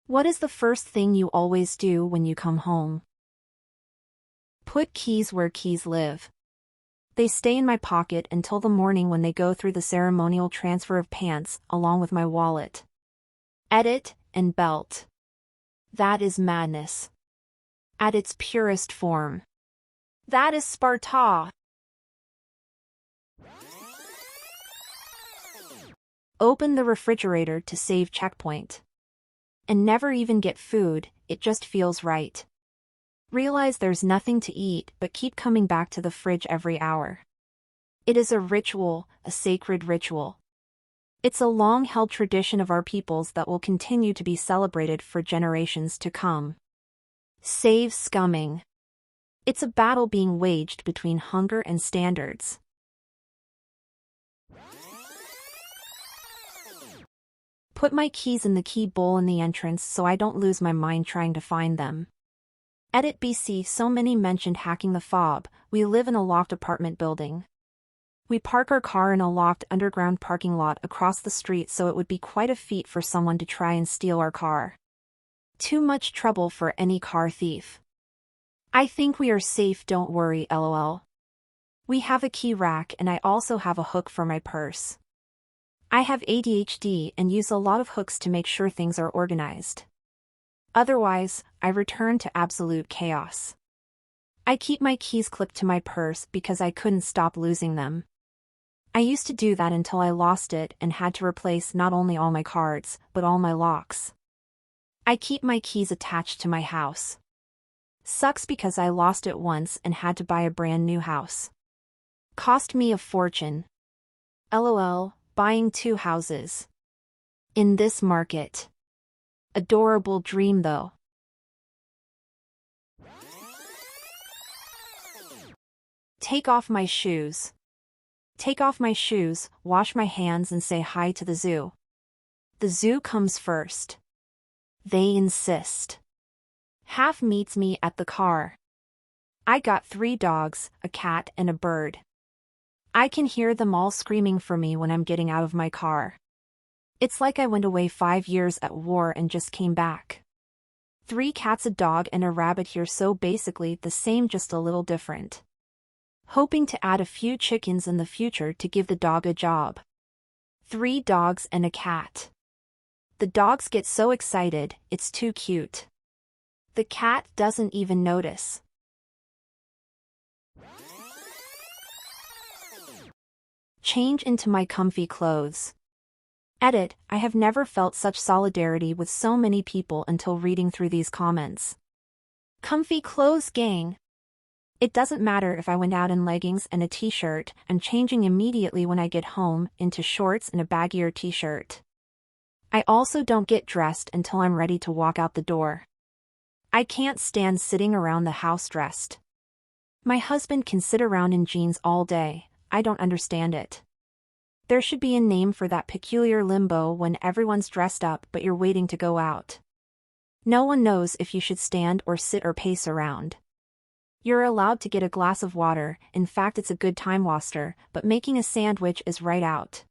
What is the first thing you always do when you come home? Put keys where keys live. They stay in my pocket until the morning when they go through the ceremonial transfer of pants, along with my wallet. Edit and belt. That is madness. At its purest form. That is Sparta. Open the refrigerator to save checkpoint. And never even get food, it just feels right. Realize there's nothing to eat but keep coming back to the fridge every hour. It is a ritual, a sacred ritual. It's a long-held tradition of our peoples that will continue to be celebrated for generations to come. Save scumming. It's a battle being waged between hunger and standards. Put my keys in the key bowl in the entrance so I don't lose my mind trying to find them. Edit BC. So many mentioned hacking the fob. We live in a loft apartment building. We park our car in a locked underground parking lot across the street, so it would be quite a feat for someone to try and steal our car. Too much trouble for any car thief. I think we are safe, don't worry, lol. We have a key rack and I also have a hook for my purse. I have ADHD and use a lot of hooks to make sure things are organized. Otherwise, I return to absolute chaos. I keep my keys clipped to my purse because I couldn't stop losing them. I used to do that until I lost it and had to replace not only all my cards, but all my locks. I keep my keys attached to my house. Sucks because I lost it once and had to buy a brand new house. Cost me a fortune. LOL, buying 2 houses. In this market. Adorable dream though. Take off my shoes. Take off my shoes, wash my hands and say hi to the zoo. The zoo comes first. They insist. Half meets me at the car. I got 3 dogs, a cat and a bird. I can hear them all screaming for me when I'm getting out of my car. It's like I went away 5 years at war and just came back. 3 cats, a dog and a rabbit here, so basically the same, just a little different. Hoping to add a few chickens in the future to give the dog a job. 3 dogs and a cat. The dogs get so excited, it's too cute. The cat doesn't even notice. Change into my comfy clothes. Edit, I have never felt such solidarity with so many people until reading through these comments. Comfy clothes gang. It doesn't matter if I went out in leggings and a t-shirt, I'm changing immediately when I get home into shorts and a baggier t-shirt. I also don't get dressed until I'm ready to walk out the door. I can't stand sitting around the house dressed. My husband can sit around in jeans all day, I don't understand it. There should be a name for that peculiar limbo when everyone's dressed up but you're waiting to go out. No one knows if you should stand or sit or pace around. You're allowed to get a glass of water, in fact it's a good time waster, but making a sandwich is right out.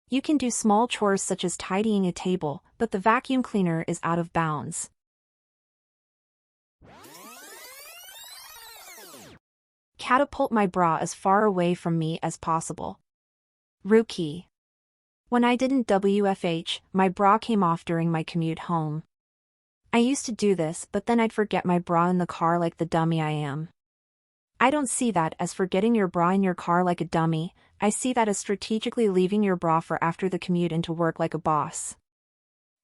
You can do small chores such as tidying a table, but the vacuum cleaner is out of bounds. Catapult my bra as far away from me as possible. Rookie. When I didn't WFH, my bra came off during my commute home. I used to do this, but then I'd forget my bra in the car like the dummy I am. I don't see that as forgetting your bra in your car like a dummy, I see that as strategically leaving your bra for after the commute into work like a boss.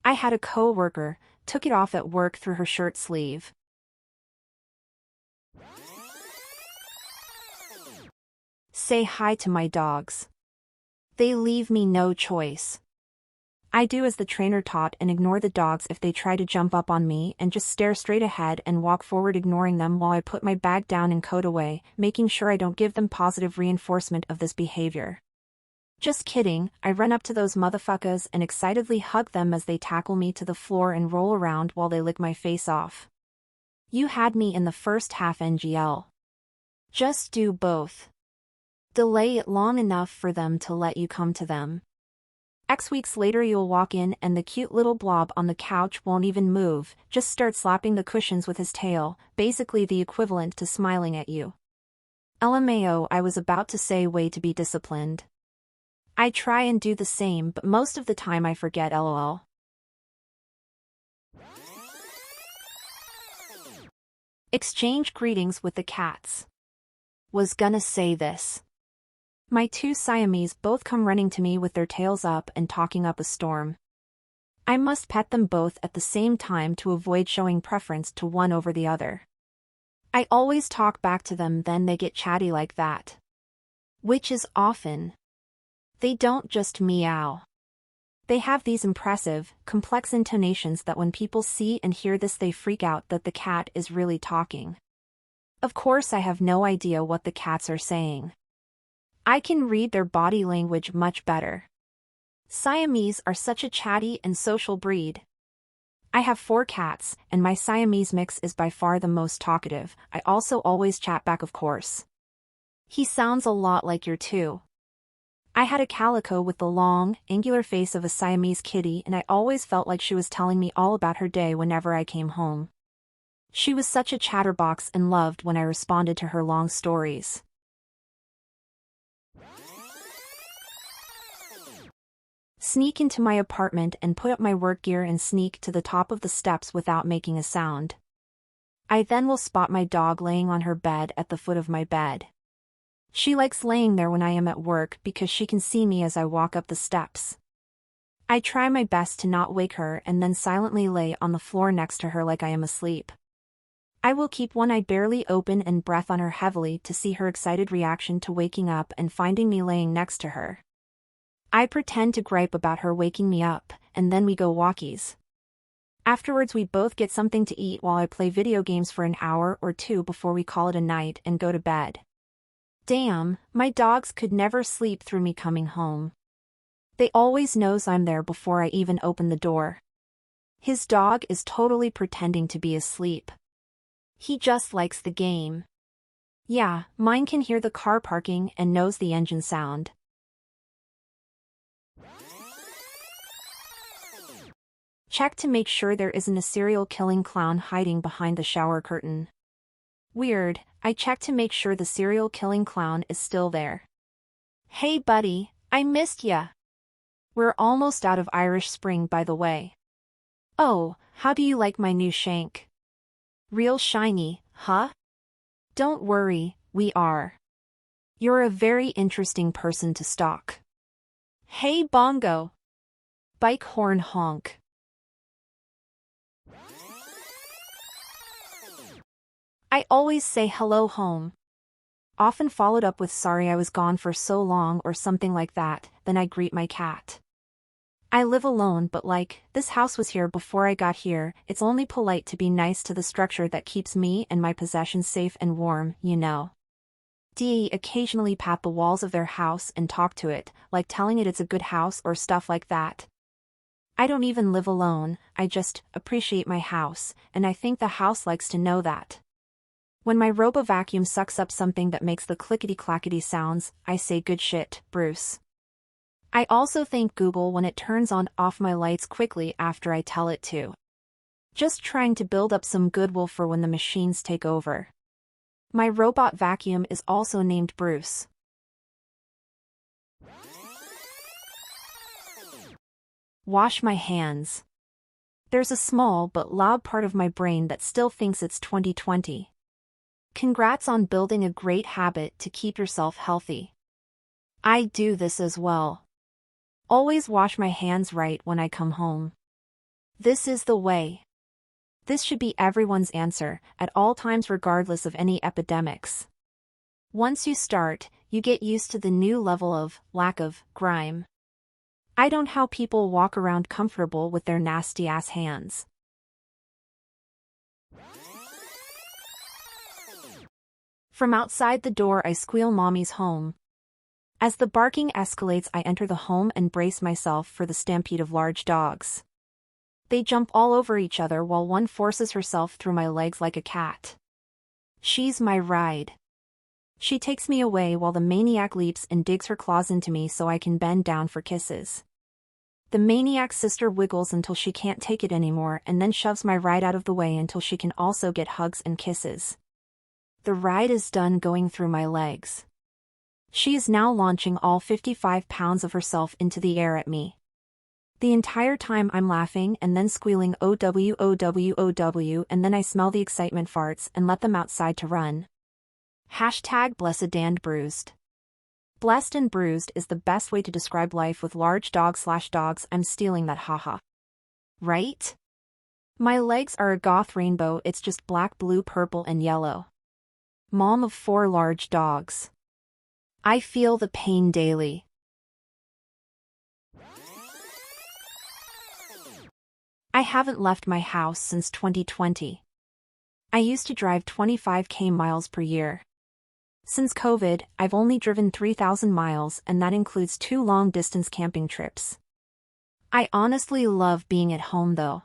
I had a co-worker, took it off at work through her shirt sleeve. Say hi to my dogs. They leave me no choice. I do as the trainer taught and ignore the dogs if they try to jump up on me and just stare straight ahead and walk forward, ignoring them while I put my bag down and coat away, making sure I don't give them positive reinforcement of this behavior. Just kidding, I run up to those motherfuckers and excitedly hug them as they tackle me to the floor and roll around while they lick my face off. You had me in the first half NGL. Just do both. Delay it long enough for them to let you come to them. X weeks later you'll walk in and the cute little blob on the couch won't even move, just start slapping the cushions with his tail, basically the equivalent to smiling at you. LMAO, I was about to say way to be disciplined. I try and do the same but most of the time I forget lol. Exchange greetings with the cats. Was gonna say this. My two Siamese both come running to me with their tails up and talking up a storm. I must pet them both at the same time to avoid showing preference to one over the other. I always talk back to them, then they get chatty like that. Which is often. They don't just meow. They have these impressive, complex intonations that when people see and hear this they freak out that the cat is really talking. Of course I have no idea what the cats are saying. I can read their body language much better. Siamese are such a chatty and social breed. I have 4 cats, and my Siamese mix is by far the most talkative. I also always chat back, of course. He sounds a lot like your two. I had a calico with the long, angular face of a Siamese kitty and I always felt like she was telling me all about her day whenever I came home. She was such a chatterbox and loved when I responded to her long stories. Sneak into my apartment and put up my work gear and sneak to the top of the steps without making a sound. I then will spot my dog laying on her bed at the foot of my bed. She likes laying there when I am at work because she can see me as I walk up the steps. I try my best to not wake her and then silently lay on the floor next to her like I am asleep. I will keep one eye barely open and breath on her heavily to see her excited reaction to waking up and finding me laying next to her. I pretend to gripe about her waking me up, and then we go walkies. Afterwards we both get something to eat while I play video games for an hour or 2 before we call it a night and go to bed. Damn, my dogs could never sleep through me coming home. They always knows I'm there before I even open the door. His dog is totally pretending to be asleep. He just likes the game. Yeah, mine can hear the car parking and knows the engine sound. Check to make sure there isn't a serial killing clown hiding behind the shower curtain. Weird, I check to make sure the serial killing clown is still there. Hey buddy, I missed ya. We're almost out of Irish Spring by the way. Oh, how do you like my new shank? Real shiny, huh? Don't worry, we are. You're a very interesting person to stalk. Hey bongo. Bike horn honk. I always say hello home. Often followed up with sorry I was gone for so long or something like that, then I greet my cat. I live alone but this house was here before I got here, it's only polite to be nice to the structure that keeps me and my possessions safe and warm, you know. Occasionally pat the walls of their house and talk to it, like telling it it's a good house or stuff like that. I don't even live alone, I just appreciate my house, and I think the house likes to know that. When my robo-vacuum sucks up something that makes the clickety-clackety sounds, I say good shit, Bruce. I also thank Google when it turns on off my lights quickly after I tell it to. Just trying to build up some goodwill for when the machines take over. My robot vacuum is also named Bruce. Wash my hands. There's a small but loud part of my brain that still thinks it's 2020. Congrats on building a great habit to keep yourself healthy. I do this as well. Always wash my hands right when I come home. This is the way. This should be everyone's answer, at all times regardless of any epidemics. Once you start, you get used to the new level of lack of grime. I don't know how people walk around comfortable with their nasty-ass hands. From outside the door I squeal mommy's home. As the barking escalates I enter the home and brace myself for the stampede of large dogs. They jump all over each other while one forces herself through my legs like a cat. She's my ride. She takes me away while the maniac leaps and digs her claws into me so I can bend down for kisses. The maniac's sister wiggles until she can't take it anymore and then shoves my ride out of the way until she can also get hugs and kisses. The ride is done going through my legs. She is now launching all 55 pounds of herself into the air at me. The entire time I'm laughing and then squealing OW OW OW, and then I smell the excitement farts and let them outside to run. Hashtag blessed and bruised. Blessed and bruised is the best way to describe life with large dogs. I'm stealing that, haha. Right? My legs are a goth rainbow, it's just black, blue, purple and yellow. Mom of 4 large dogs. I feel the pain daily. I haven't left my house since 2020. I used to drive 25k miles per year. Since COVID, I've only driven 3,000 miles, and that includes 2 long-distance camping trips. I honestly love being at home though.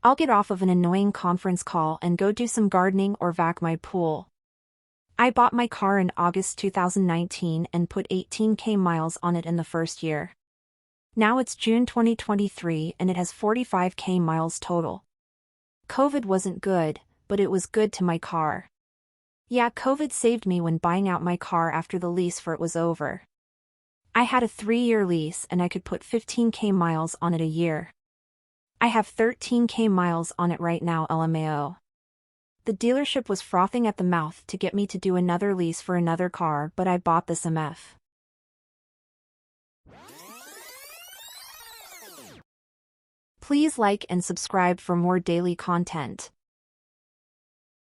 I'll get off of an annoying conference call and go do some gardening or vac my pool. I bought my car in August 2019 and put 18k miles on it in the first year. Now it's June 2023 and it has 45k miles total. COVID wasn't good, but it was good to my car. Yeah, COVID saved me when buying out my car after the lease for it was over. I had a 3-year lease and I could put 15k miles on it a year. I have 13k miles on it right now, LMAO. The dealership was frothing at the mouth to get me to do another lease for another car, but I bought this MF. Please like and subscribe for more daily content.